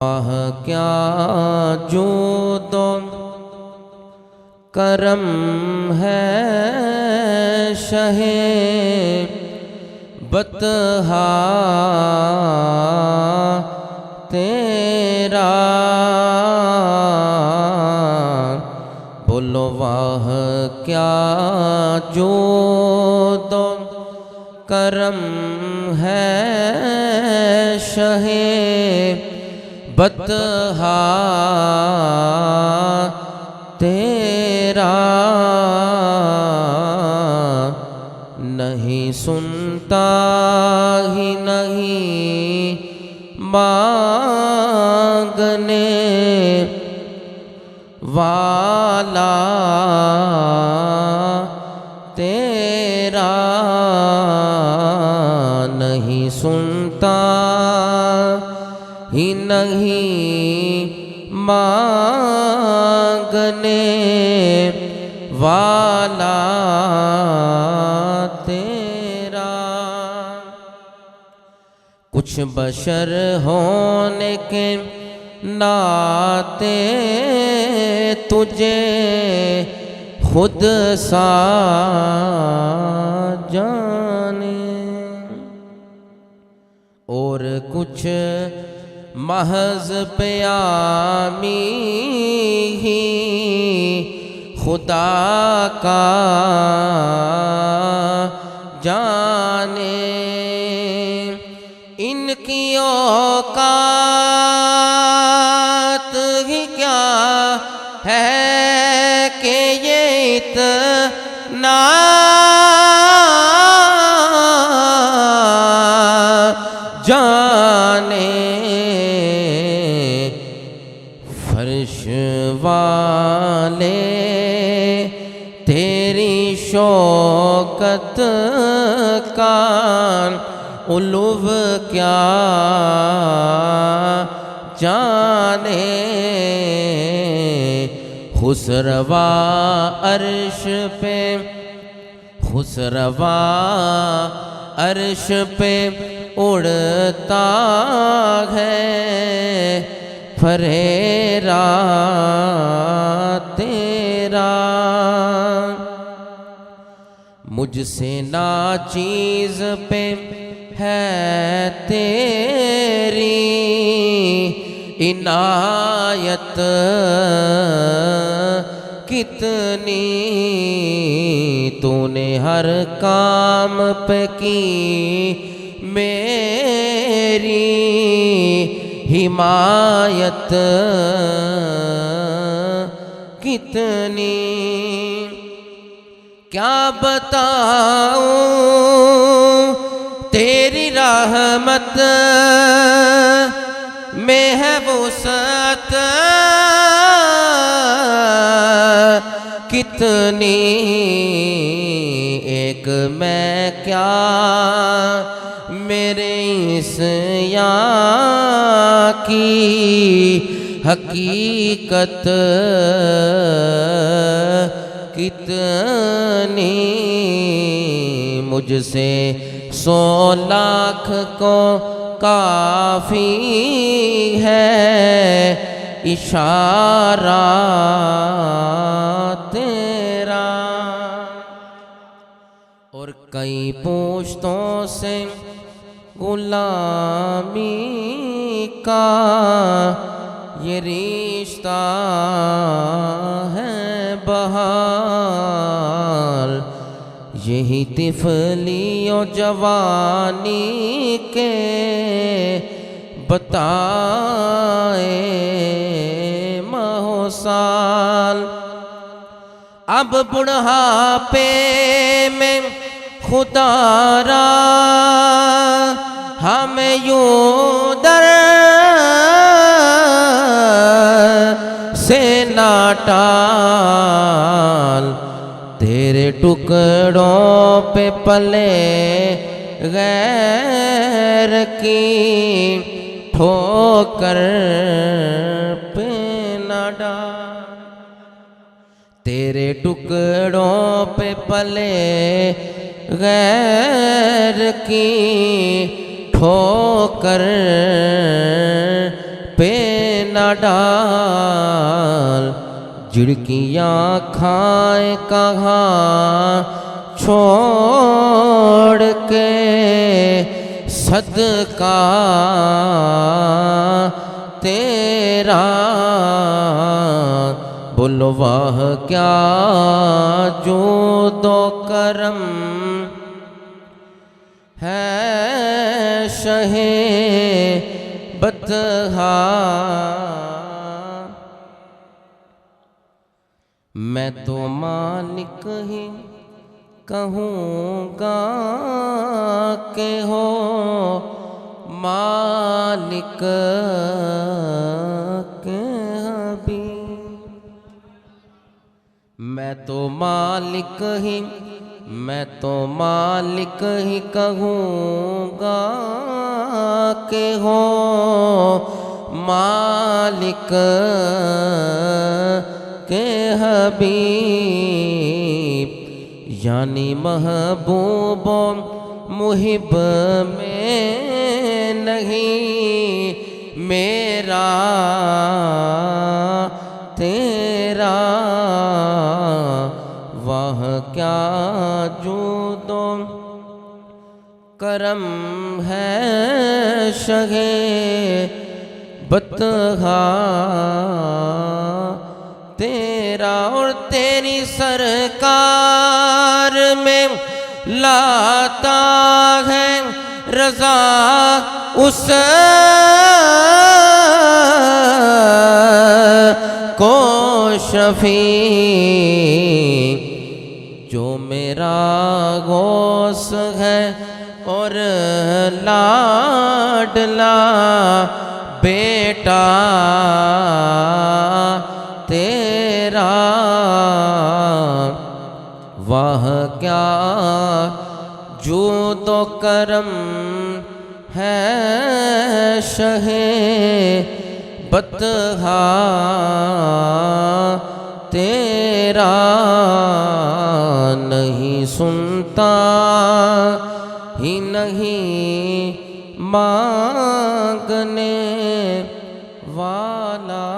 آہ کیا جود و کرم ہے شہ بطحا تیرا، بولو واہ کیا جود و کرم ہے شہ بطحا تیرا، نہیں سنتا ہی نہیں مانگنے والا تیرا، نہیں سنتا ہی نہیں مانگنے والا تیرا، کچھ بشر ہونے کے ناطے تجھے خود سا جانے، اور کچھ محض پیامی ہی خدا کا جانے، ان کی اوقات ہی کیا ہے کہ یہ اتنا جانے، فرش والے تیری شوکت کا علو کیا جانے، خسروا عرش پہ خسروا عرش پہ اڑتا ہے پھریرا تیرا، مجھ سے ناچیز پہ ہے تیری عنایت کتنی، تو نے ہر کام پہ کی میری حمایت کتنی، کیا بتاؤں تیری رحمت میں ہے وسعت کتنی، ایک میں کیا میرے اس یہاں کی حقیقت کتنی، مجھ سے 100 لاکھ کو کافی ہے اشارہ تیرا، اور کئی پوشتوں سے غلامی کا یہ رشتہ ہے بحال، یہی طفلی و جوانی کے بتائے ماہ و سال، اب بڑھاپے میں خدا را ہمیں یوں در سے نہ ٹال، تیرے ٹکڑوں پہ پلے غیر کی ٹھوکر پہ نہ ڈال، تیرے ٹکڑوں پہ پلے غیر کی ٹھوکر پہ نہ ڈال، جھڑکیاں کھائے کہاں چھوڑ کے صدقہ تیرا، بولو واہ کیا جود و کرم ہے شہ بطحا، میں تو مالک ہی کہوں گا کہ ہو مالک کے حبیب، میں تو مالک ہی کہوں گا کہ ہو مالک کے حبیب، یعنی محبوب و محب میں نہیں میرا تیرا، واہ کیا جود و کرم ہے شہ بطحا تیرا، اور تیری سرکار میں لاتا ہے رضا اس کو شفیع جو میرا غوث ہے اور لاڈلا بیٹا تیرا، واہ کیا جود و کرم ہے شہ بطحا تیرا، نہیں سنتا ہی نہیں مانگنے والا